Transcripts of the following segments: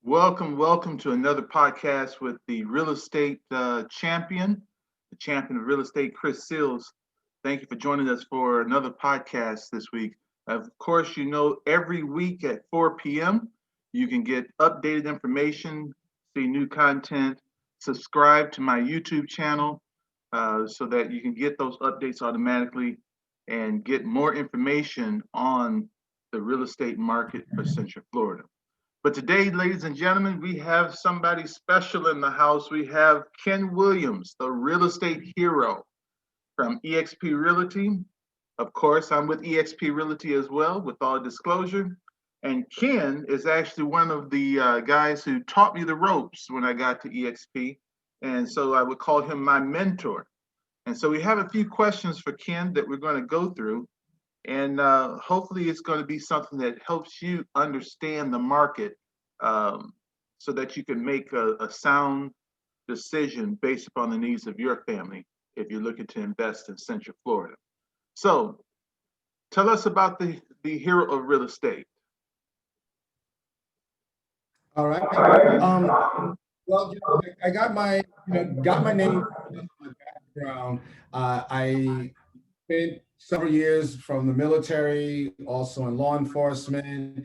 Welcome to another podcast with the real estate champion, the champion of real estate, Kris. Thank you for joining us for another podcast this week. Of course, every week at 4 p.m., you can get updated information, see new content, subscribe to my YouTube channel so that you can get those updates automatically and get more information on the real estate market for Central Florida. But today, ladies and gentlemen, we have somebody special in the house. We have Ken Williams, the real estate hero from EXP Realty. Of course, I'm with EXP Realty as well, with all disclosure. And Ken is actually one of the guys who taught me the ropes when I got to EXP. And so I would call him my mentor. And so we have a few questions for Ken that we're going to go through. And hopefully it's going to be something that helps you understand the market so that you can make a sound decision based upon the needs of your family if you're looking to invest in Central Florida. So tell us about the hero of real estate. All right. Well, I got my name, my background. I spent several years from the military, also in law enforcement,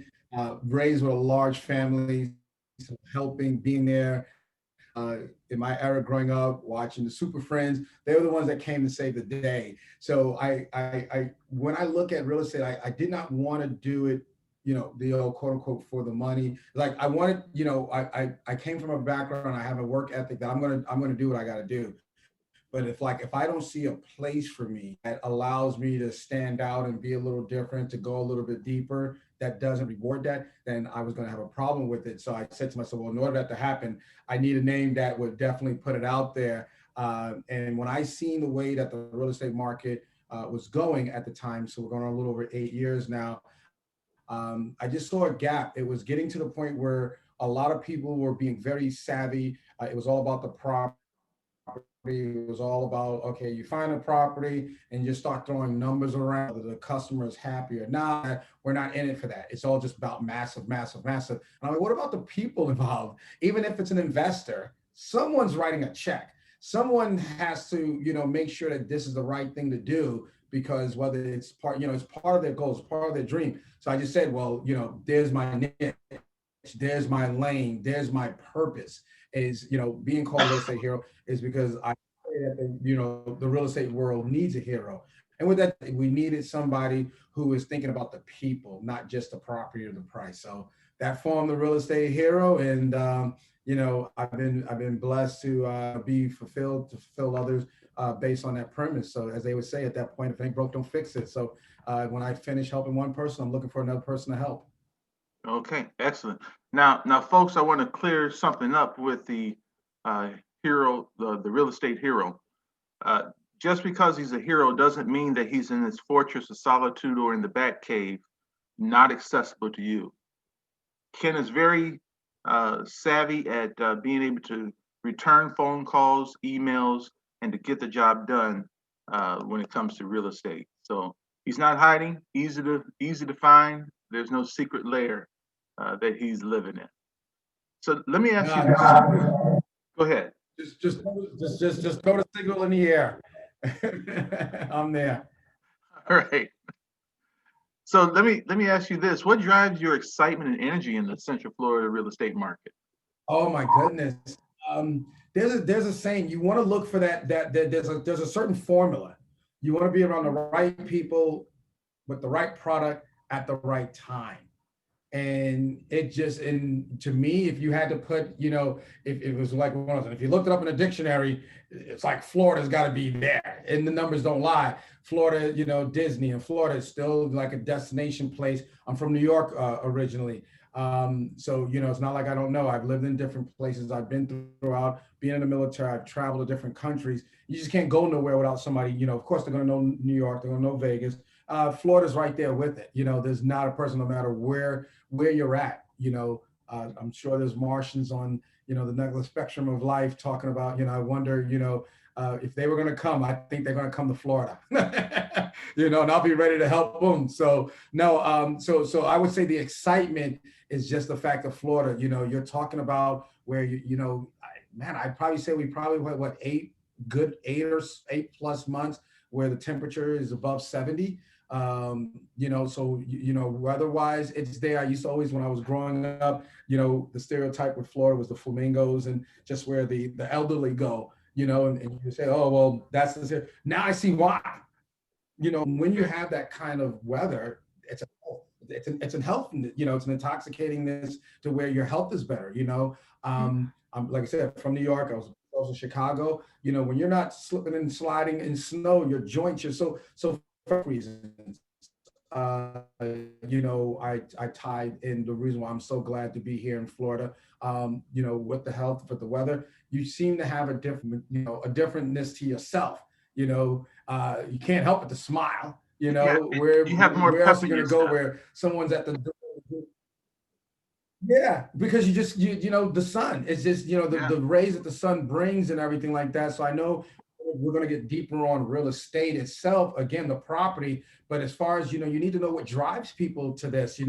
raised with a large family, so helping, being there. In my era growing up, watching the Super Friends, they were the ones that came to save the day. So when I look at real estate, I did not want to do it, the old quote unquote for the money. Like I wanted, I came from a background, I have a work ethic that I'm gonna do what I gotta do. But if I don't see a place for me that allows me to stand out and be a little different, to go a little bit deeper, that doesn't reward that, then I was going to have a problem with it. So I said to myself, well, in order for that to happen, I need a name that would definitely put it out there. And when I seen the way that the real estate market was going at the time, so we're going on a little over 8 years now, I just saw a gap. It was getting to the point where a lot of people were being very savvy. It was all about the property. It was all about, okay, you find a property and you start throwing numbers around, whether the customer is happy or not. We're not in it for that. It's all just about massive, massive, massive. And I'm like, what about the people involved? Even if it's an investor, someone's writing a check. Someone has to, make sure that this is the right thing to do, because whether it's part, it's part of their goals, part of their dream. So I just said, well, there's my niche, there's my lane, there's my purpose. Is being called a real estate hero is because I say that the real estate world needs a hero, and with that we needed somebody who is thinking about the people, not just the property or the price. So that formed the real estate hero, and I've been blessed to be fulfilled, to fulfill others based on that premise. So as they would say at that point, if it ain't broke, don't fix it. So when I finish helping one person, I'm looking for another person to help. Okay, excellent. Now, folks, I want to clear something up with the hero, the real estate hero. Just because he's a hero doesn't mean that he's in his fortress of solitude or in the back cave, not accessible to you. Ken is very savvy at being able to return phone calls, emails, and to get the job done when it comes to real estate. So he's not hiding, easy to find. There's no secret lair that he's living in. So let me ask you this. Go ahead. Just throw the signal in the air. I'm there. All right. So let me ask you this: what drives your excitement and energy in the Central Florida real estate market? Oh my goodness. There's a saying, you want to look for that there's a certain formula. You want to be around the right people with the right product at the right time. And to me, if you had to put, if it was like one of them, if you looked it up in a dictionary, it's like Florida's got to be there, and the numbers don't lie. Florida, Disney, and Florida is still like a destination place. I'm from New York originally. So, it's not like I don't know. I've lived in different places. I've been throughout being in the military. I've traveled to different countries. You just can't go nowhere without somebody, of course, they're going to know New York, they're going to know Vegas. Florida's right there with it. There's not a person, no matter where you're at. I'm sure there's Martians on, the negative spectrum of life talking about, I wonder, if they were going to come, I think they're going to come to Florida, and I'll be ready to help them. So no, so I would say the excitement is just the fact of Florida. You're talking about where I'd probably say we probably went what 8 plus months where the temperature is above 70. So weather-wise, it's there. I used to always, when I was growing up, the stereotype with Florida was the flamingos and just where the elderly go, and you say, oh well, that's the now I see why. When you have that kind of weather, it's a health, it's an intoxicatingness to where your health is better. I'm, like I said, from New York. I was in Chicago. When you're not slipping and sliding in snow, your joints are so for reasons. I tied in the reason why I'm so glad to be here in Florida. With the health, with the weather, you seem to have a different, a differentness to yourself. You can't help but to smile. You have more where pep else are in you your going to go step. where someone's at the door? Yeah, because the sun is just the rays that the sun brings and everything like that. So I know we're going to get deeper on real estate itself, again, the property. But as far as you need to know what drives people to this,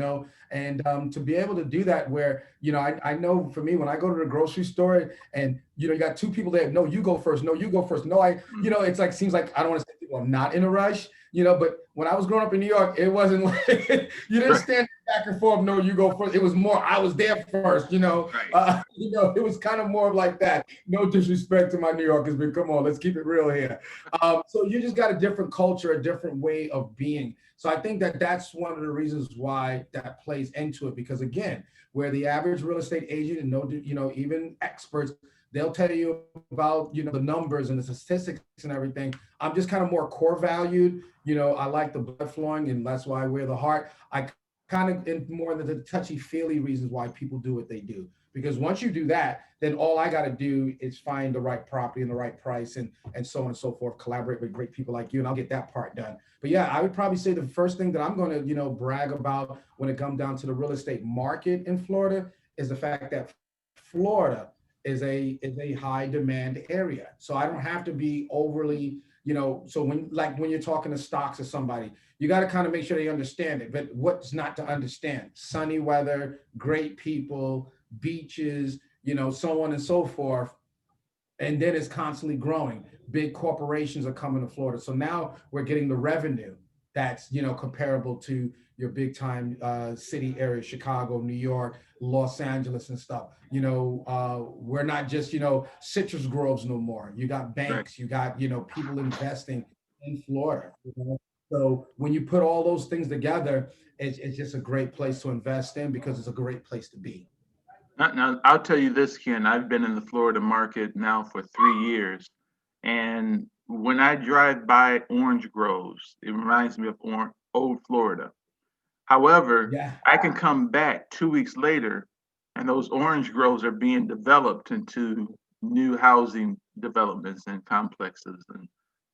and to be able to do that, where I know for me, when I go to the grocery store and you got two people there, no, you go first, no, you go first, no, it's like, seems like, I don't want to say people, I'm not in a rush. But when I was growing up in New York, it wasn't like you didn't stand back and forth. No, you go first. It was more, I was there first. Right. It was kind of more like that. No disrespect to my New Yorkers, but come on, let's keep it real here. So you just got a different culture, a different way of being. So I think that that's one of the reasons why that plays into it. Because again, where the average real estate agent and even experts, they'll tell you about the numbers and the statistics and everything. I'm just kind of more core valued. I like the blood flowing, and that's why I wear the heart. I kind of in more the touchy feely reasons why people do what they do. Because once you do that, then all I got to do is find the right property and the right price and so on and so forth. Collaborate with great people like you, and I'll get that part done. But yeah, I would probably say the first thing that I'm going to brag about when it comes down to the real estate market in Florida is the fact that Florida is a high demand area. So I don't have to be overly, so when you're talking to stocks or somebody, you got to kind of make sure they understand it. But what's not to understand? Sunny weather, great people, beaches, so on and so forth. And then it's constantly growing. Big corporations are coming to Florida. So now we're getting the revenue that's comparable to your big time city areas, Chicago, New York, Los Angeles and stuff. We're not just citrus groves no more. You got Right. banks, you got people investing in Florida. So when you put all those things together, it's just a great place to invest in because it's a great place to be. Now, I'll tell you this, Ken. I've been in the Florida market now for 3 years, and when I drive by orange groves, it reminds me of old Florida. However, Yeah. I can come back 2 weeks later, and those orange groves are being developed into new housing developments and complexes, and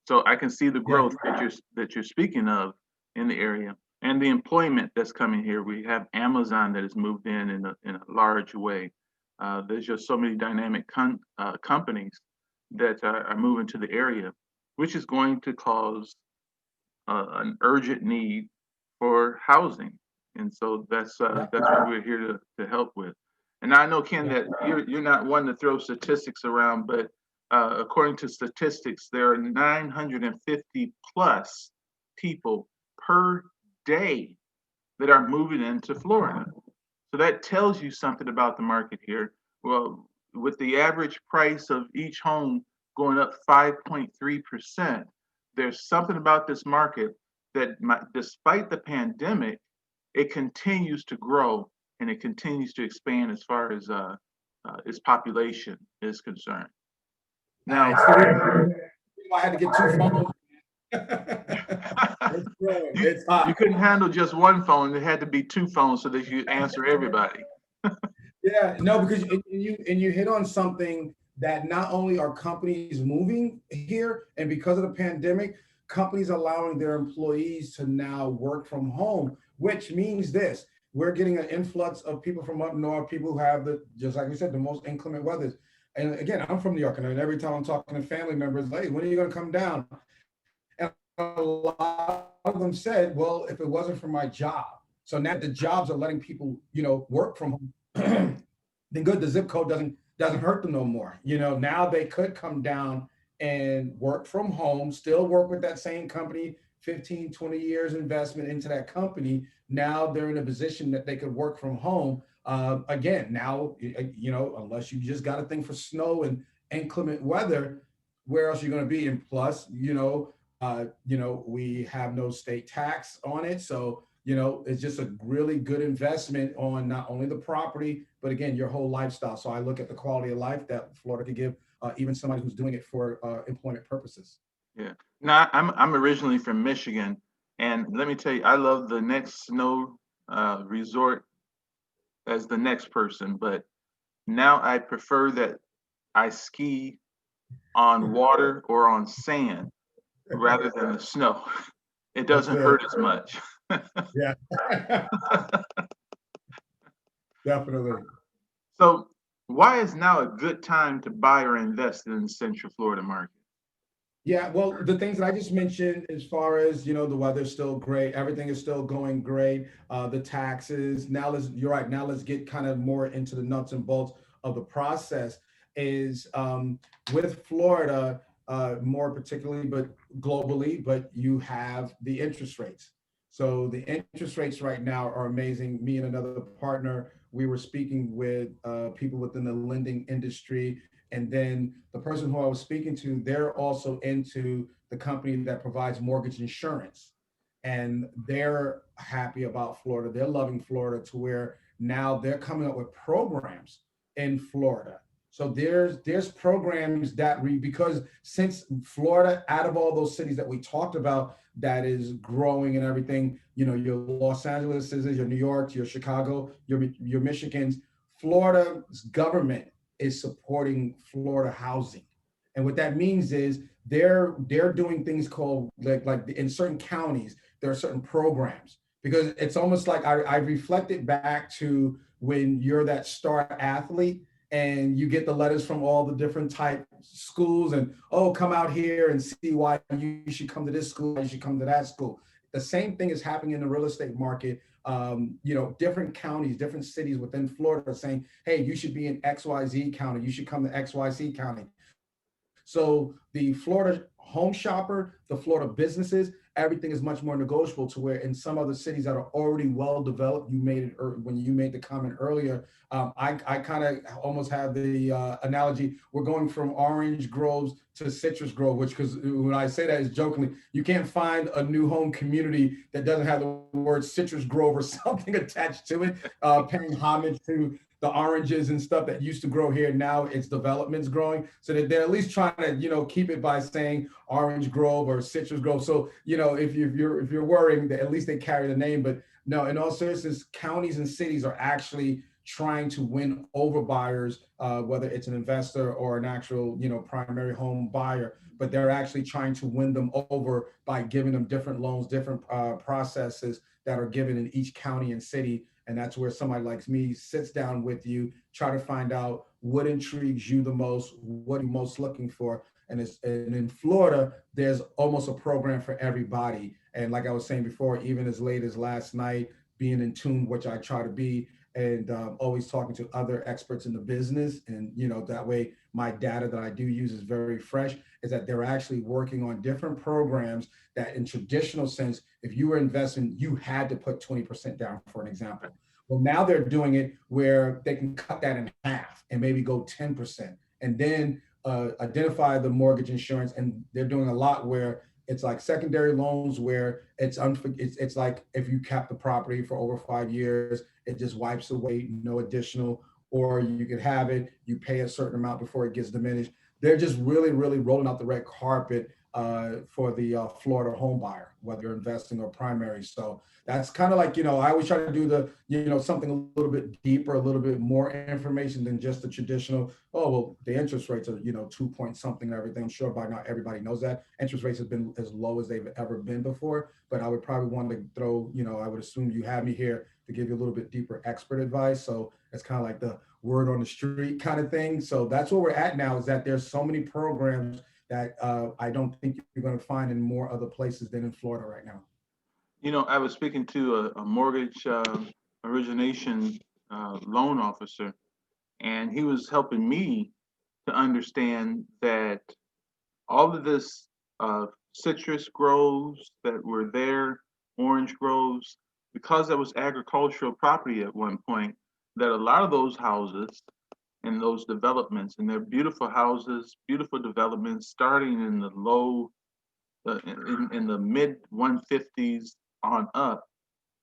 so I can see the Yeah. growth that you're speaking of in the area and the employment that's coming here. We have Amazon that has moved in a large way. There's just so many dynamic companies that are moving to the area, which is going to cause an urgent need for housing, and so Yeah. that's what we're here to help with. And I know, Ken, Yeah. that you're not one to throw statistics around, but according to statistics, there are 950 plus people per day that are moving into Florida. So that tells you something about the market here. Well, with the average price of each home going up 5.3%, there's something about this market that, despite the pandemic, it continues to grow and it continues to expand as far as its population is concerned. Now, It's the reason I had to get two phones. It's growing. you It's hot. you couldn't handle just one phone; it had to be two phones so that you answer everybody. Yeah, no, because you hit on something that not only are companies moving here, and because of the pandemic, companies allowing their employees to now work from home, which means this: we're getting an influx of people from up north, people who have just like we said, the most inclement weathers. And again, I'm from New York, and every time I'm talking to family members, hey, when are you going to come down? And a lot of them said, well, if it wasn't for my job. So now the jobs are letting people, work from home, then good, the zip code doesn't hurt them no more. Now they could come down and work from home, still work with that same company, 15, 20 years investment into that company. Now they're in a position that they could work from home. Again, now, unless you just got a thing for snow and inclement weather, where else are you going to be? And plus, we have no state tax on it. So, it's just a really good investment on not only the property, but again, your whole lifestyle. So I look at the quality of life that Florida could give even somebody who's doing it for employment purposes. Yeah. Now I'm originally from Michigan, and let me tell you, I love the next snow resort as the next person, but now I prefer that I ski on water or on sand rather than the snow. It That's doesn't hurt as much. yeah, definitely. So, why is now a good time to buy or invest in the Central Florida market? Yeah, well, the things that I just mentioned, as far as the weather's still great, everything is still going great. The taxes. Now you're right. Now let's get kind of more into the nuts and bolts of the process. Is with Florida, more particularly, but globally, but you have the interest rates. So the interest rates right now are amazing. Me and another partner, we were speaking with people within the lending industry, and then the person who I was speaking to, they're also into the company that provides mortgage insurance. And they're happy about Florida. They're loving Florida to where now they're coming up with programs in Florida. So there's programs because since Florida, out of all those cities that we talked about, that is growing and everything, your Los Angeles, your New York, your Chicago, your Michigans, Florida's government is supporting Florida housing. And what that means is they're doing things called like in certain counties, there are certain programs, because it's almost like I reflected back to when you're that star athlete and you get the letters from all the different type schools and, oh, come out here and see why you should come to this school, you should come to that school. The same thing is happening in the real estate market. Different counties, different cities within Florida are saying, hey, you should be in XYZ county, you should come to XYZ county. So the Florida home shopper, the Florida businesses, everything is much more negotiable, to where in some other cities that are already well developed, you made it when you made the comment earlier. I kind of almost have the analogy, we're going from orange groves to citrus grove, which, because when I say that is jokingly, you can't find a new home community that doesn't have the word citrus grove or something attached to it, paying homage to the oranges and stuff that used to grow here. Now it's developments growing, so that they're at least trying to keep it by saying orange grove or citrus grove. So if you're worrying, that at least they carry the name. But no, in all seriousness, counties and cities are actually trying to win over buyers, whether it's an investor or an actual primary home buyer. But they're actually trying to win them over by giving them different loans, different processes that are given in each county and city. And that's where somebody like me sits down with you, try to find out what intrigues you the most, what you're most looking for. And in Florida, there's almost a program for everybody. And like I was saying before, even as late as last night, being in tune, which I try to be, and always talking to other experts in the business. And that way my data that I do use is very fresh, is that they're actually working on different programs that in traditional sense, if you were investing, you had to put 20% down, for an example. Well, now they're doing it where they can cut that in half and maybe go 10%, and then identify the mortgage insurance. And they're doing a lot where it's like secondary loans, where it's like if you cap the property for over 5 years, it just wipes away, no additional, or you could have it, you pay a certain amount before it gets diminished. They're just really, really rolling out the red carpet for the Florida home buyer, whether you're investing or primary. So that's kind of like, I always try to do something a little bit deeper, a little bit more information than just the traditional, oh, well, the interest rates are, 2 point something and everything. I'm sure by now everybody knows that. Interest rates have been as low as they've ever been before, but I would probably want to throw, I would assume you have me here to give you a little bit deeper expert advice. So it's kind of like the word on the street kind of thing. So that's where we're at now, is that there's so many programs that I don't think you're going to find in more other places than in Florida right now. I was speaking to a mortgage origination loan officer, and he was helping me to understand that all of this citrus groves that were there, orange groves, because that was agricultural property at one point, that a lot of those houses and those developments, and they're beautiful houses, beautiful developments, starting in the low, in the mid 150s on up,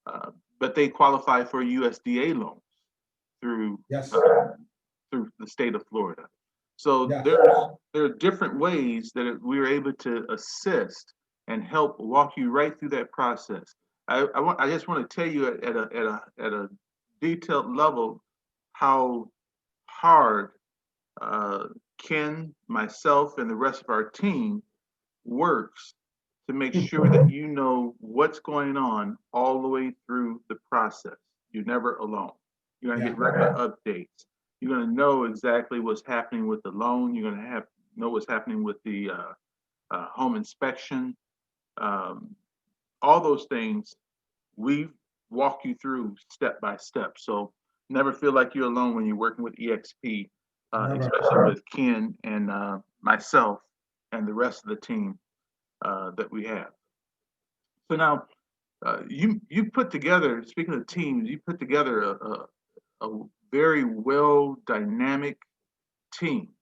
uh, but they qualify for USDA loans through Yes. through the state of Florida. So Yes. there are different ways that we're able to assist and help walk you right through that process. I just want to tell you at a detailed level how hard uh, Ken, myself, and the rest of our team works to make sure that you know what's going on all the way through the process. You're never alone. You're going to Yeah. get regular updates. You're going to know exactly what's happening with the loan. You're going to know what's happening with the home inspection. Um, all those things we walk you through step by step. So never feel like you're alone when you're working with EXP, Never. especially with Ken and myself and the rest of the team that we have. So now you put together. Speaking of teams, you put together a very well dynamic team.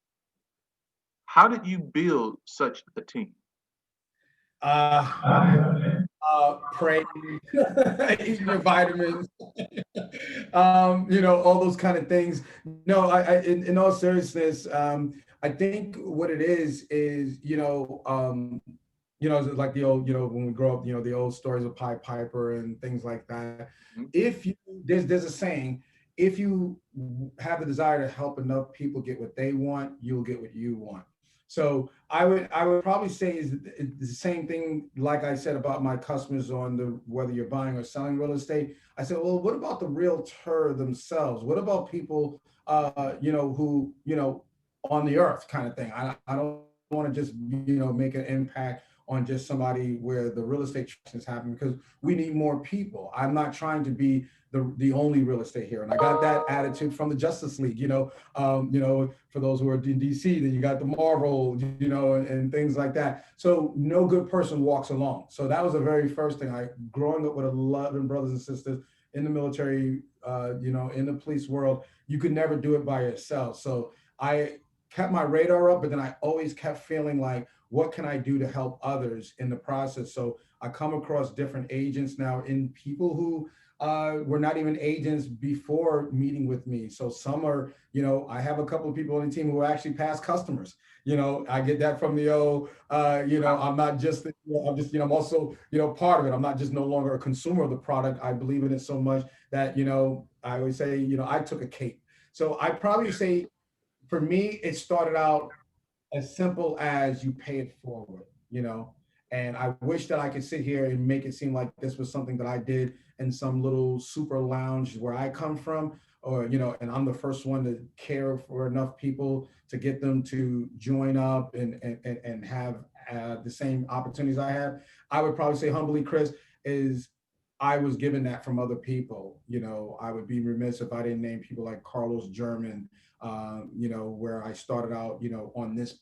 How did you build such a team? Pray, eating your vitamins, all those kind of things. No, in all seriousness, I think what it is, it's like the old, when we grow up, the old stories of Pied Piper and things like that. Mhm. If you, there's a saying, if you have a desire to help enough people get what they want, you'll get what you want. So I would probably say is the same thing like I said about my customers on the whether you're buying or selling real estate. I said, well, what about the realtor themselves? What about people who on the earth kind of thing? I don't want to just make an impact on just somebody where the real estate is happening, because we need more people. I'm not trying to be the only real estate here, and I got that attitude from the Justice League. For those who are in DC, then you got the Marvel, and things like that. So no good person walks alone. So that was the very first thing. Growing up with 11 brothers and sisters in the military, in the police world, you could never do it by yourself. So I kept my radar up, but then I always kept feeling like, what can I do to help others in the process? So I come across different agents now, in people who were not even agents before meeting with me. So some are, I have a couple of people on the team who are actually past customers. I get that from the I'm not just, I'm just, I'm also, part of it. I'm not just no longer a consumer of the product. I believe in it so much that, I always say, I took a cape. So I probably say, for me, it started out as simple as you pay it forward, And I wish that I could sit here and make it seem like this was something that I did in some little super lounge where I come from, or, and I'm the first one to care for enough people to get them to join up and have the same opportunities I have. I would probably say humbly, Kris, is I was given that from other people. I would be remiss if I didn't name people like Carlos German, where I started out, on this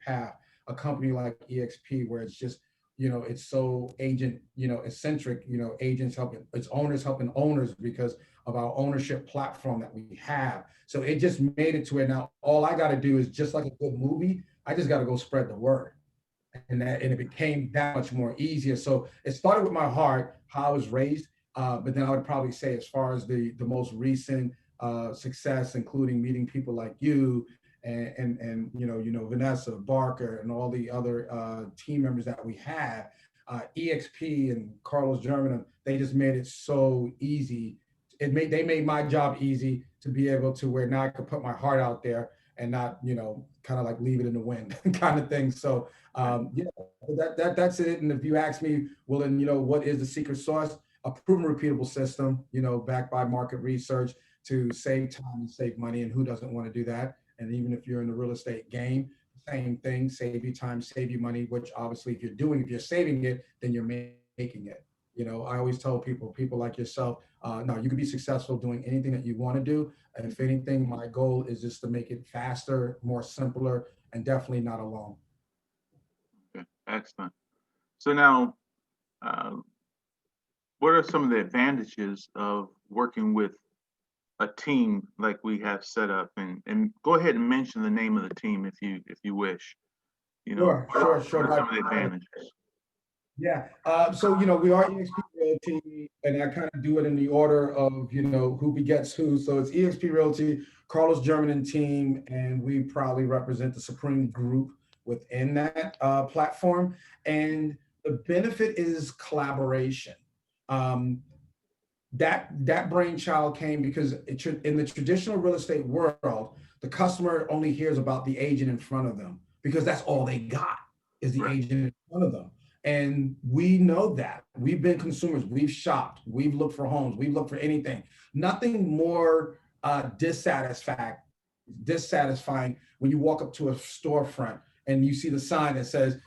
path, a company like EXP, where it's just, it's so agent, eccentric, agents helping, it's owners helping owners because of our ownership platform that we have. So it just made it to it. Now, all I got to do is, just like a good movie, I just got to go spread the word. And it became that much more easier. So it started with my heart, how I was raised, but then I would probably say, as far as the most recent success, including meeting people like you and Vanessa Barker and all the other team members that we have, EXP and Carlos German, they just made it so easy. They made my job easy to be able to where now I could put my heart out there and not kind of like leave it in the wind kind of thing. So yeah, that's it. And if you ask me, well, then what is the secret sauce? A proven, repeatable system, backed by market research to save time and save money. And who doesn't want to do that? And even if you're in the real estate game, same thing: save you time, save you money. Which obviously, if you're saving it, then you're making it. I always tell people like yourself, no, you can be successful doing anything that you want to do. And if anything, my goal is just to make it faster, more simpler, and definitely not alone. Okay, excellent. So now, uh, what are some of the advantages of working with a team like we have set up? And go ahead and mention the name of the team if you wish. Sure, sure, What are sure. some of the advantages? Yeah. So, we are EXP Realty, and I kind of do it in the order of, who begets who. So it's EXP Realty, Carlos German and team, and we probably represent the Supreme Group within that platform. And the benefit is collaboration. Um, that brainchild came because in the traditional real estate world, the customer only hears about the agent in front of them because that's all they got is the Right. agent in front of them. And we know that we've been consumers, we've shopped, we've looked for homes, we've looked for anything. Nothing more dissatisfying when you walk up to a storefront and you see the sign that says,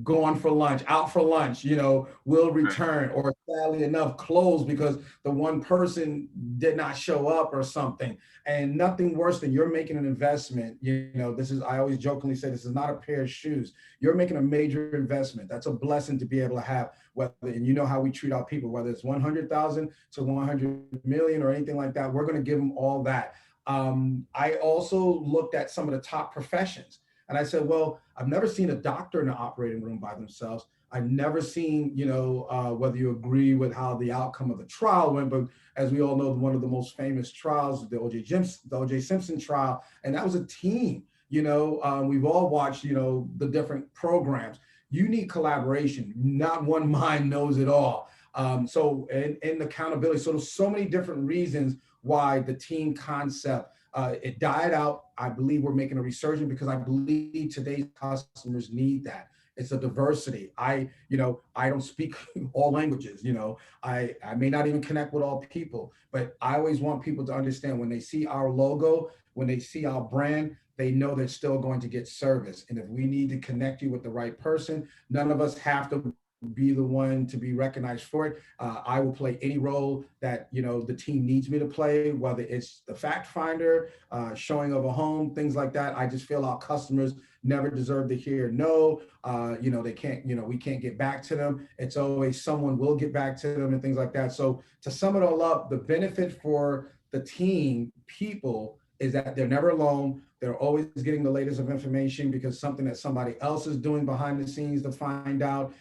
gone for lunch, out for lunch, will Right. return, or sadly enough, closed because the one person did not show up or something. And nothing worse than you're making an investment. I always jokingly say, this is not a pair of shoes. You're making a major investment. That's a blessing to be able to have, and you know how we treat our people, whether it's 100,000 to 100 million or anything like that, we're going to give them all that. I also looked at some of the top professions. And I said, well, I've never seen a doctor in the operating room by themselves. I've never seen, whether you agree with how the outcome of the trial went, but as we all know, one of the most famous trials, the O.J. Simpson trial, and that was a team. We've all watched, the different programs. You need collaboration. Not one mind knows it all. And accountability. So there's so many different reasons why the team concept it died out. I believe we're making a resurgence because I believe today's customers need that. It's a diversity. I don't speak all languages. I may not even connect with all people, but I always want people to understand when they see our logo, when they see our brand, they know they're still going to get service. And if we need to connect you with the right person, none of us have to be the one to be recognized for it. I will play any role that the team needs me to play, whether it's the fact finder, showing of a home, things like that. I just feel our customers never deserve to hear no. They can't. We can't get back to them. It's always someone will get back to them and things like that. So to sum it all up, the benefit for the team people is that they're never alone. They're always getting the latest of information because something that somebody else is doing behind the scenes to find out.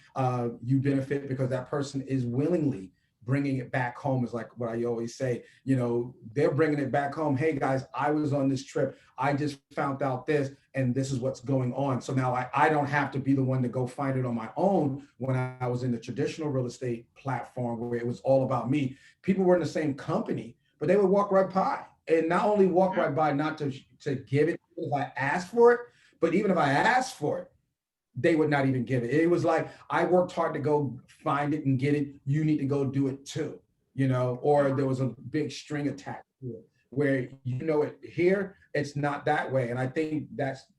You benefit because that person is willingly bringing it back home, is like what I always say. They're bringing it back home. Hey guys, I was on this trip. I just found out this, and this is what's going on. So now I don't have to be the one to go find it on my own. When I was in the traditional real estate platform where it was all about me, people were in the same company, but they would walk right by. And not only walk right by, not to give it if I asked for it, but even if I asked for it, they would not even give it. It was like, I worked hard to go find it and get it. You need to go do it too, or there was a big string attached to it where, it here, it's not that way. And I think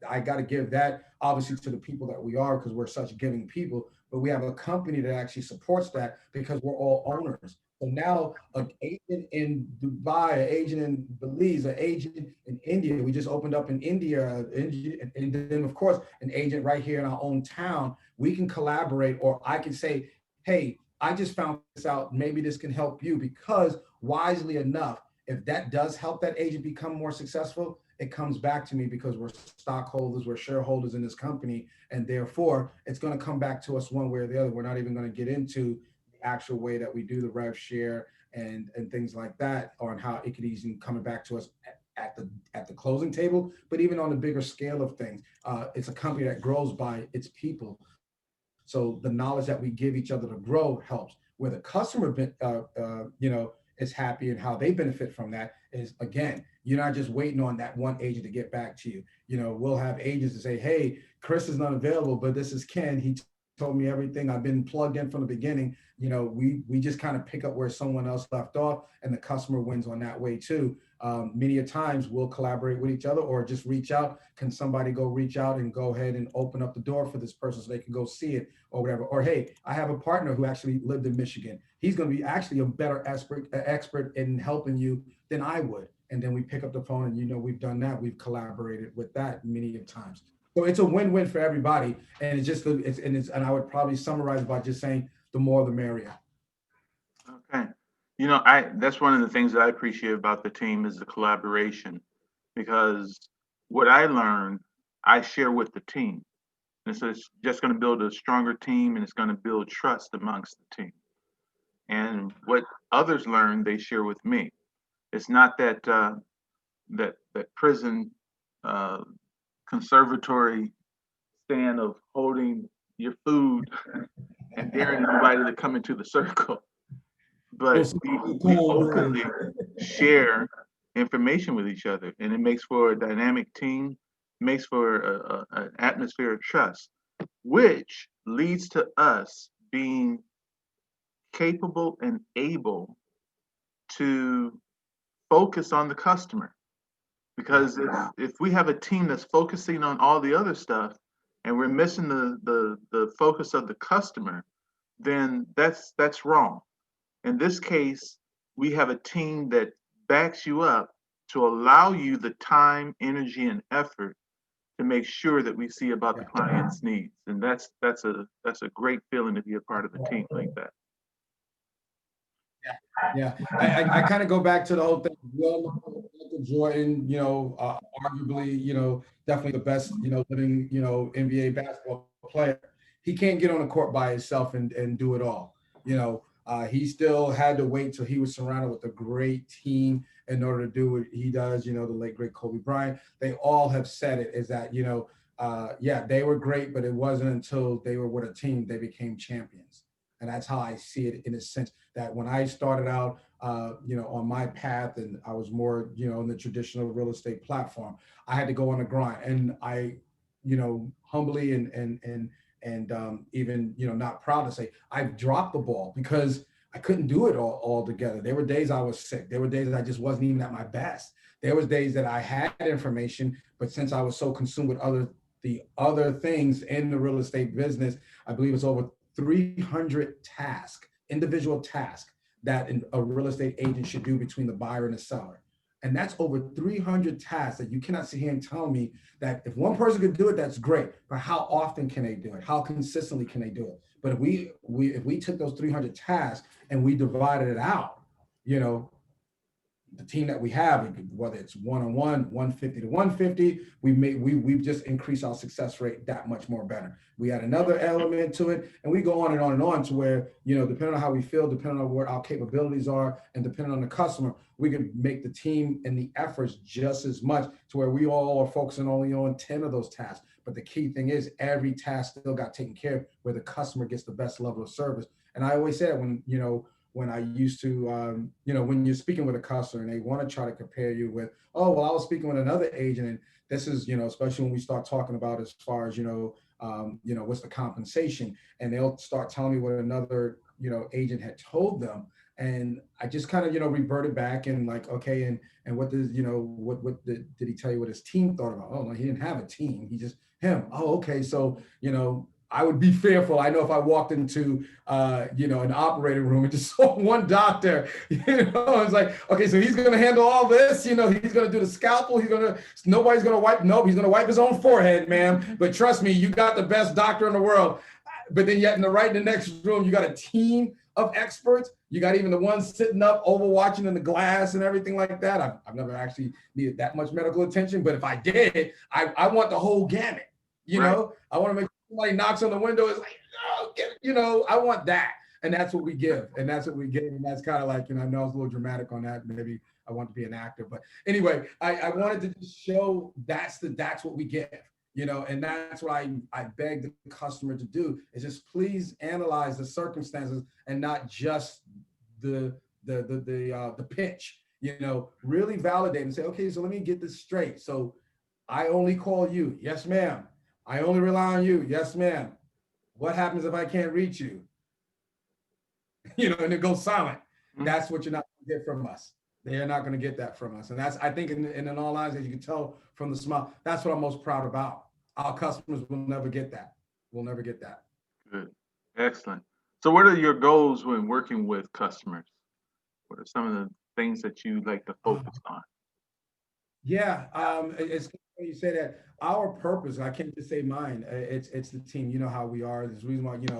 I got to give that obviously to the people that we are, because we're such giving people, but we have a company that actually supports that because we're all owners. So now an agent in Dubai, an agent in Belize, an agent in India, we just opened up in India, and then of course, an agent right here in our own town, we can collaborate, or I can say, hey, I just found this out, maybe this can help you, because wisely enough, if that does help that agent become more successful, it comes back to me because we're stockholders, we're shareholders in this company, and therefore it's going to come back to us one way or the other. We're not even going to get into actual way that we do the rev share and things like that, or how it could easily coming back to us at the closing table, but even on the bigger scale of things. It's a company that grows by its people. So the knowledge that we give each other to grow helps. Where the customer, is happy and how they benefit from that is, again, you're not just waiting on that one agent to get back to you. We'll have agents to say, hey, Kris is not available, but this is Ken. He told me everything. I've been plugged in from the beginning. We just kind of pick up where someone else left off, and the customer wins on that way too. Many a times we'll collaborate with each other or just reach out. Can somebody go reach out and go ahead and open up the door for this person so they can go see it or whatever? Or, hey, I have a partner who actually lived in Michigan. He's going to be actually a better expert in helping you than I would. And then we pick up the phone and, we've done that. We've collaborated with that many times. So it's a win-win for everybody. And and I would probably summarize by just saying the more the merrier. Okay. That's one of the things that I appreciate about the team is the collaboration, because what I learned, I share with the team. And so it's just going to build a stronger team, and it's going to build trust amongst the team. And what others learn, they share with me. It's not that that prison conservatory stand of holding your food and daring everybody to come into the circle. But we openly share information with each other, and it makes for a dynamic team, makes for an atmosphere of trust, which leads to us being capable and able to focus on the customer. Because if we have a team that's focusing on all the other stuff and we're missing the focus of the customer, then that's wrong. In this case, we have a team that backs you up to allow you the time, energy, and effort to make sure that we see about the client's needs. And that's a great feeling to be a part of a team like that. Yeah. I kind of go back to the whole thing. We all know Michael Jordan, arguably, definitely the best, living, NBA basketball player. He can't get on the court by himself and do it all. He still had to wait till he was surrounded with a great team in order to do what he does. The late, great Kobe Bryant. They all have said it is that, they were great, but it wasn't until they were with a team they became champions. And that's how I see it, in a sense that when I started out, on my path, and I was more, in the traditional real estate platform, I had to go on the grind. And I, humbly and even, not proud to say I've dropped the ball because I couldn't do it all together. There were days I was sick. There were days I just wasn't even at my best. There was days that I had information, but since I was so consumed with the other things in the real estate business, I believe it's over 300 individual tasks that a real estate agent should do between the buyer and the seller. And that's over 300 tasks that you cannot sit here and tell me that if one person could do it, that's great. But how often can they do it? How consistently can they do it? But if we took those 300 tasks and we divided it out, the team that we have, whether it's one-on-one, 150 to 150, we've just increased our success rate that much more better. We add another element to it, and we go on and on and on to where, depending on how we feel, depending on what our capabilities are, and depending on the customer, we can make the team and the efforts just as much to where we all are focusing only on 10 of those tasks. But the key thing is every task still got taken care of where the customer gets the best level of service. And I always say that when I used to, when you're speaking with a customer and they want to try to compare you with, oh, well, I was speaking with another agent, and this is, especially when we start talking about as far as, what's the compensation, and they'll start telling me what another, agent had told them. And I just kind of, reverted back and like, okay, and what does, what did he tell you what his team thought about? Oh, no, he didn't have a team. He just him. Oh, okay. So, I would be fearful. I know if I walked into, an operating room and just saw one doctor, it's like, okay, so he's going to handle all this, he's going to do the scalpel. Nobody's going to wipe. Nope. He's going to wipe his own forehead, ma'am. But trust me, you got the best doctor in the world. But then yet in the next room, you got a team of experts. You got even the ones sitting up overwatching in the glass and everything like that. I've never actually needed that much medical attention, but if I did, I want the whole gamut, Right. I want to make somebody knocks on the window, is like, oh, I want that. and that's what we give, and that's what we give, and that's kind of like, I know I was a little dramatic on that. Maybe I want to be an actor, but anyway, I wanted to just show that's what we give, and that's what I beg the customer to do, is just please analyze the circumstances and not just the pitch, really validate and say, okay, so let me get this straight. So I only call you, yes, ma'am. I only rely on you, yes, ma'am. What happens if I can't reach you? And it goes silent. That's what you're not going to get from us. They're not going to get that from us. And that's, I think, in all honesty, as you can tell from the smile, that's what I'm most proud about. Our customers will never get that. We'll never get that. Good. Excellent. So what are your goals when working with customers? What are some of the things that you like to focus on? Yeah, it's funny you say that. Our purpose, I can't just say mine. It's the team. You know how we are. There's a reason why. It's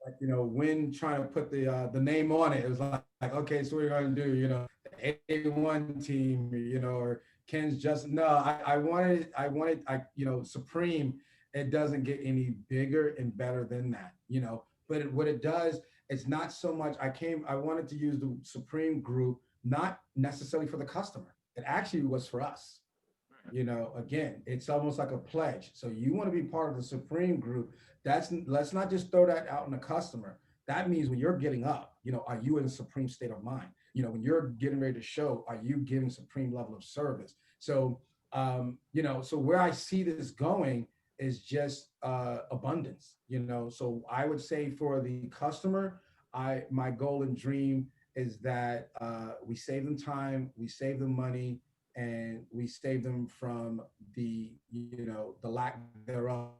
like, when trying to put the name on it, it was like okay, so what are you gonna do? The A1 team. Or Ken's just no. Supreme. It doesn't get any bigger and better than that. But what it does, it's not so much. I wanted to use the Supreme group not necessarily for the customer. It actually was for us. Again, it's almost like a pledge. So you want to be part of the Supreme group. Let's not just throw that out on the customer. That means when you're getting up, are you in a supreme state of mind? When you're getting ready to show, are you giving supreme level of service? So, so where I see this going is just abundance. So I would say for the customer, my goal and dream is that we save them time, we save them money, and we save them from the lack thereof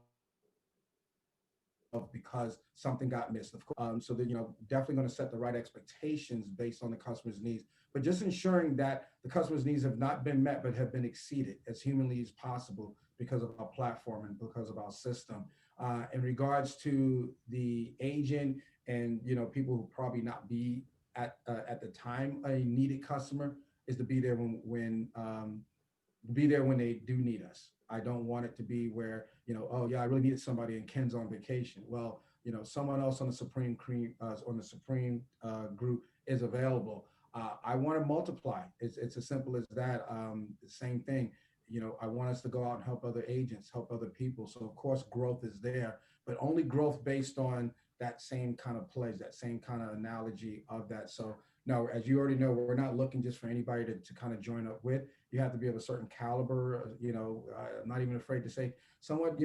because something got missed. Of course, so that definitely going to set the right expectations based on the customer's needs, but just ensuring that the customer's needs have not been met but have been exceeded as humanly as possible because of our platform and because of our system. In regards to the agent and people who probably not be at the time a needed customer, is to be there when they do need us. I don't want it to be where, oh yeah, I really needed somebody and Ken's on vacation. Well, someone else on the Supreme group is available. I want to multiply. It's as simple as that. The same thing. I want us to go out and help other agents, help other people. So of course, growth is there, but only growth based on that same kind of pledge, that same kind of analogy of that. So no, as you already know, we're not looking just for anybody to kind of join up with. You have to be of a certain caliber. I'm not even afraid to say someone,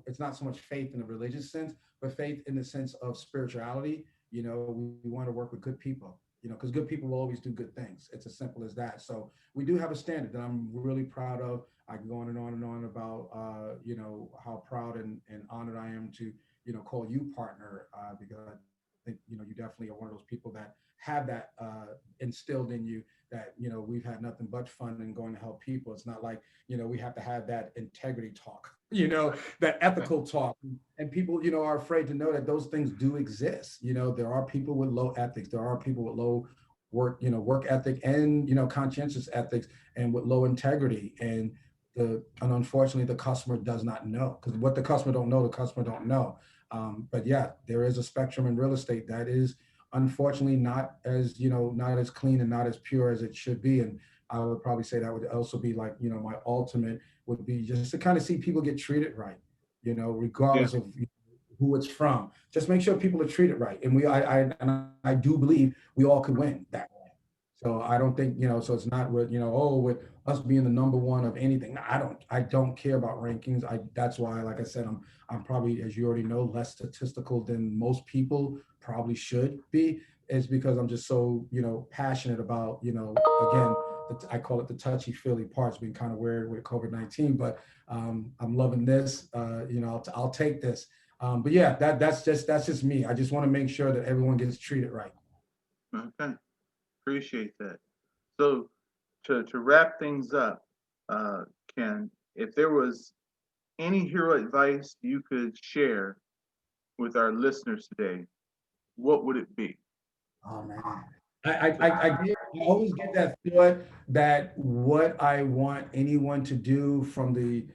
it's not so much faith in a religious sense, but faith in the sense of spirituality. We want to work with good people, because good people will always do good things. It's as simple as that. So we do have a standard that I'm really proud of. I can go on and on about, how proud and honored I am to, call you partner, because I think, you definitely are one of those people that have that instilled in you that, we've had nothing but fun and going to help people. It's not like, we have to have that integrity talk, that ethical talk. And people, are afraid to know that those things do exist. There are people with low ethics. There are people with low work ethic and, conscientious ethics and with low integrity. And unfortunately, the customer does not know, because what the customer don't know, the customer don't know. But yeah, there is a spectrum in real estate that is unfortunately not as clean and not as pure as it should be. And I would probably say that would also be like, my ultimate would be just to kind of see people get treated right, regardless of who it's from. Just make sure people are treated right. And I do believe we all could win that way. So I don't think, so it's not with, with us being the number one of anything. I don't care about rankings. That's why, like I said, I'm probably, as you already know, less statistical than most people probably should be. Is because I'm just so, passionate about, again, I call it the touchy feely parts, being kind of weird with COVID-19, but I'm loving this, I'll take this. But yeah, that's just me. I just want to make sure that everyone gets treated right. Okay, appreciate that. So to wrap things up, Ken, if there was any hero advice you could share with our listeners today, what would it be? Oh man, I always get that thought that what I want anyone to do from the,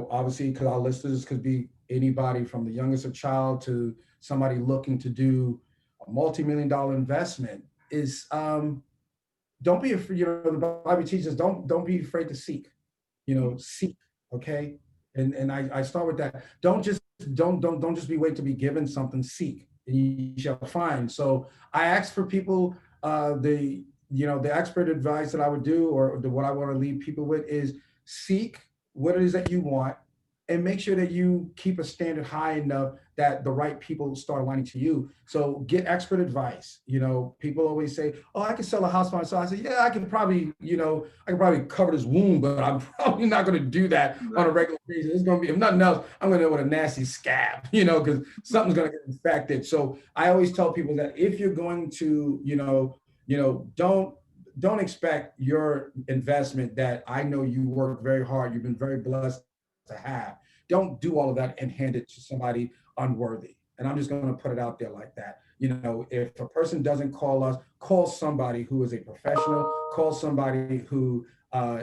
obviously, because our listeners could be anybody from the youngest of child to somebody looking to do, a multi-million-dollar investment is don't be afraid. The Bible teaches don't be afraid to seek. Seek. Okay, and I start with that. Don't just be wait to be given something. Seek, and you shall find. So I ask for people the expert advice that I would do, or what I want to leave people with is seek what it is that you want, and make sure that you keep a standard high enough that the right people start aligning to you. So get expert advice. People always say, "Oh, I can sell a house by myself." I say, "Yeah, I can probably cover this wound, but I'm probably not going to do that on a regular basis. It's going to be, if nothing else, I'm going to end with a nasty scab, because something's going to get infected." So I always tell people that if you're going to, don't expect your investment that I know you work very hard, you've been very blessed to have. Don't do all of that and hand it to somebody unworthy. And I'm just going to put it out there like that. If a person doesn't call us, call somebody who is a professional, call somebody who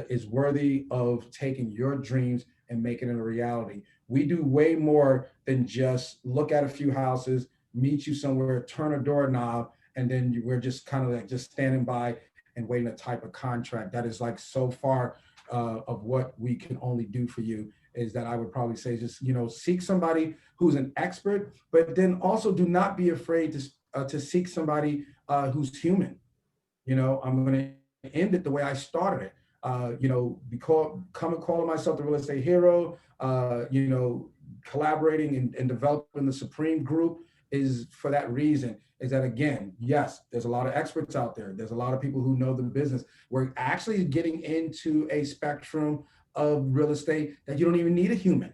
is worthy of taking your dreams and making it a reality. We do way more than just look at a few houses, meet you somewhere, turn a doorknob, and then we're just kind of like just standing by and waiting to type a contract. That is like so far of what we can only do for you. Is that I would probably say just seek somebody who's an expert, but then also do not be afraid to seek somebody who's human. I'm going to end it the way I started it. Come and calling myself the real estate hero. Collaborating and developing the Supreme Group is for that reason. Is that again, yes, there's a lot of experts out there. There's a lot of people who know the business. We're actually getting into a spectrum of real estate that you don't even need a human.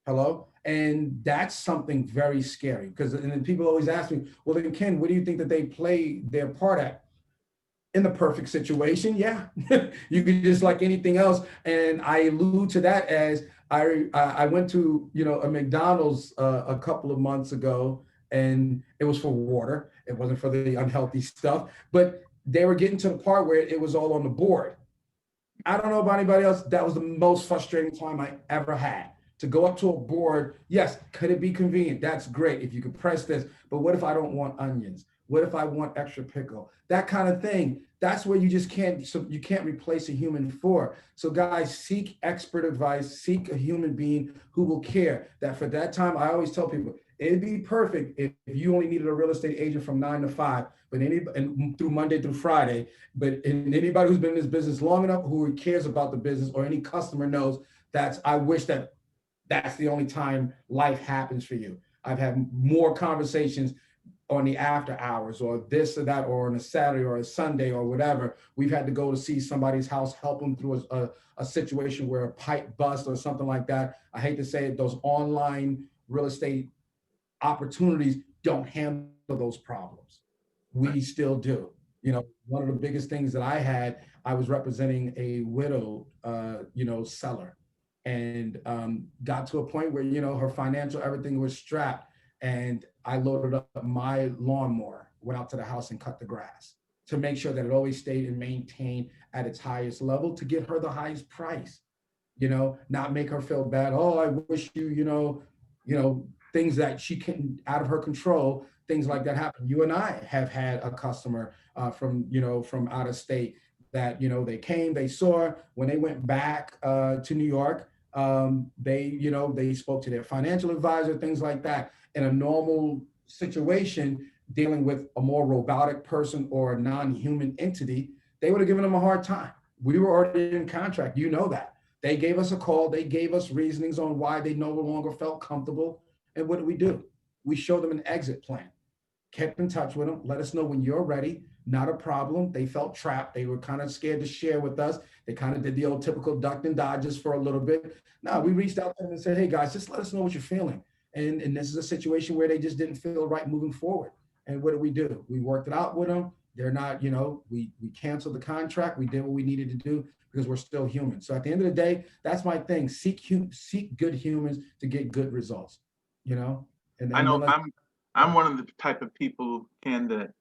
Hello? And that's something very scary because and then people always ask me, well, then Ken, what do you think that they play their part at? In the perfect situation, yeah, you could just like anything else. And I allude to that as I went to a McDonald's a couple of months ago, and it was for water. It wasn't for the unhealthy stuff, but they were getting to the part where it was all on the board. I don't know about anybody else. That was the most frustrating time I ever had. To go up to a board, yes, could it be convenient? That's great if you could press this. But what if I don't want onions? What if I want extra pickle? That kind of thing. That's where you just can't. So you can't replace a human for. So guys, seek expert advice. Seek a human being who will care. That for that time, I always tell people it'd be perfect if you only needed a real estate agent from 9 to 5, but and through Monday through Friday. But anybody who's been in this business long enough, who cares about the business, or any customer knows I wish that's the only time life happens for you. I've had more conversations on the after hours or this or that, or on a Saturday or a Sunday or whatever. We've had to go to see somebody's house, help them through a situation where a pipe bust or something like that. I hate to say it, those online real estate opportunities don't handle those problems. We still do. One of the biggest things that I was representing a widowed, seller, and got to a point where her financial everything was strapped, and I loaded up my lawnmower, went out to the house and cut the grass to make sure that it always stayed and maintained at its highest level to get her the highest price. Not make her feel bad. Oh, I wish things that she can out of her control, things like that happen. You and I have had a customer from out of state that they came, they saw when they went back to New York. They spoke to their financial advisor, things like that. In a normal situation, dealing with a more robotic person or a non-human entity, they would have given them a hard time. We were already in contract, that. They gave us a call, they gave us reasonings on why they no longer felt comfortable. And what do? We showed them an exit plan, kept in touch with them, let us know when you're ready. Not a problem. They felt trapped. They were kind of scared to share with us. They kind of did the old typical duck and dodges for a little bit. No, we reached out to them and said, hey guys, just let us know what you're feeling. And this is a situation where they just didn't feel right moving forward. And what do? We worked it out with them. They're not, we canceled the contract. We did what we needed to do because we're still human. So at the end of the day, that's my thing. Seek good humans to get good results, And I know I'm one of the type of people, Ken, that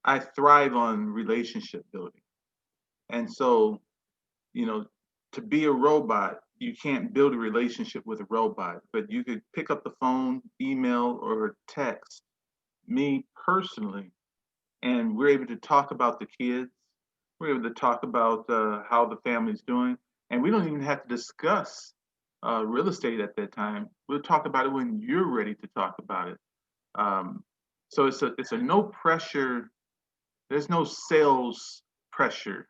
I thrive on relationship building. And so, to be a robot, you can't build a relationship with a robot, but you could pick up the phone, email, or text, me personally, and we're able to talk about the kids. We're able to talk about how the family's doing, and we don't even have to discuss real estate at that time. We'll talk about it when you're ready to talk about it. Um, so it's a no pressure. There's no sales pressure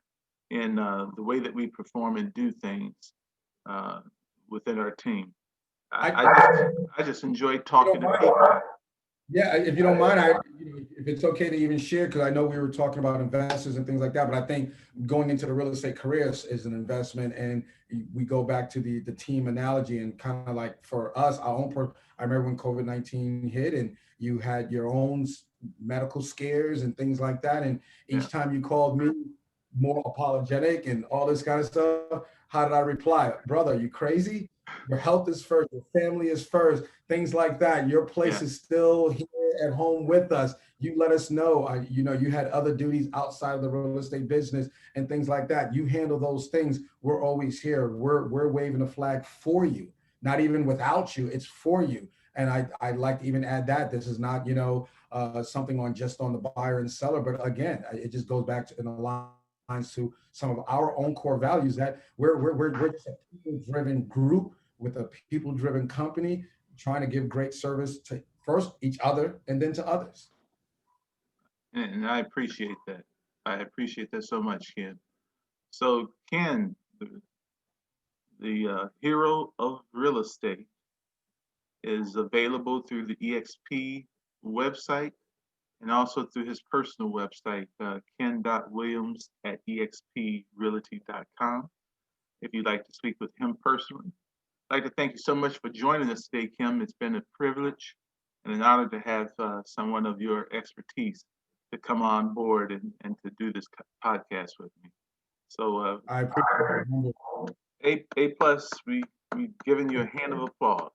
in the way that we perform and do things uh, within our team. I, I, I just I just enjoy talking to people. Yeah, if you don't mind, if it's okay to even share, because I know we were talking about investors and things like that, but I think going into the real estate career is an investment, and we go back to the team analogy, and kind of like for us, our own. I remember when COVID-19 hit, and you had your own medical scares and things like that, and Yeah, each time you called me, more apologetic and all this kind of stuff. How did I reply, brother? Are you crazy? Your health is first. Your family is first. Things like that. Your place yeah, is still here at home with us. You let us know. You had other duties outside of the real estate business and things like that. You handle those things. We're always here. We're waving a flag for you. Not even without you. It's for you. And I like to even add that this is not something on just on the buyer and seller, but again, it just goes back to an alliance to some of our own core values that we're just a people-driven group with a people-driven company trying to give great service to first each other and then to others. and I appreciate that. I appreciate that so much, Ken. So, Ken, the hero of real estate, is available through the EXP website and also through his personal website, ken.williams at exprealty.com. If you'd like to speak with him personally, I'd like to thank you so much for joining us today, Kim. It's been a privilege and an honor to have someone of your expertise to come on board and to do this podcast with me. So I appreciate it. A plus, we giving you a hand of applause.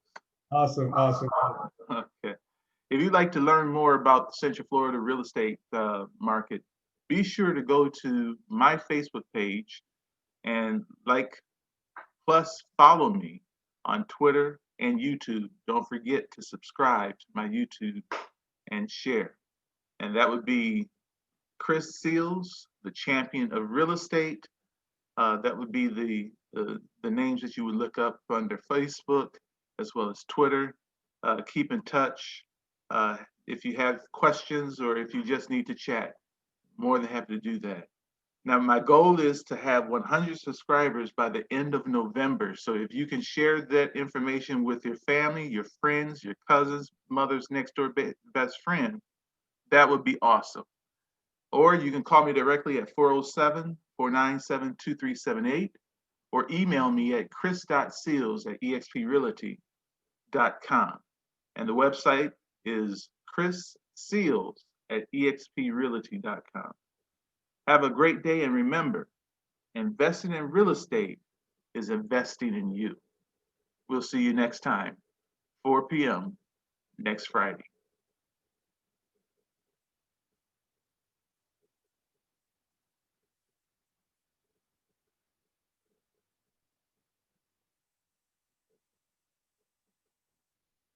Awesome, awesome. Okay. If you'd like to learn more about the Central Florida real estate market, be sure to go to my Facebook page and plus follow me on Twitter and YouTube. Don't forget to subscribe to my YouTube and share. And that would be Kris Seals, the champion of real estate. That would be the names that you would look up under Facebook as well as Twitter. Keep in touch. If you have questions or if you just need to chat, more than happy to do that. Now, my goal is to have 100 subscribers by the end of November. So if you can share that information with your family, your friends, your cousins, mother's next door best friend, that would be awesome. Or you can call me directly at 407-497-2378 or email me at kris.seals@exprealty.com. And the website is chrisseals@exprealty.com. Have a great day, and remember, investing in real estate is investing in you. We'll see you next time, 4 p.m. next Friday.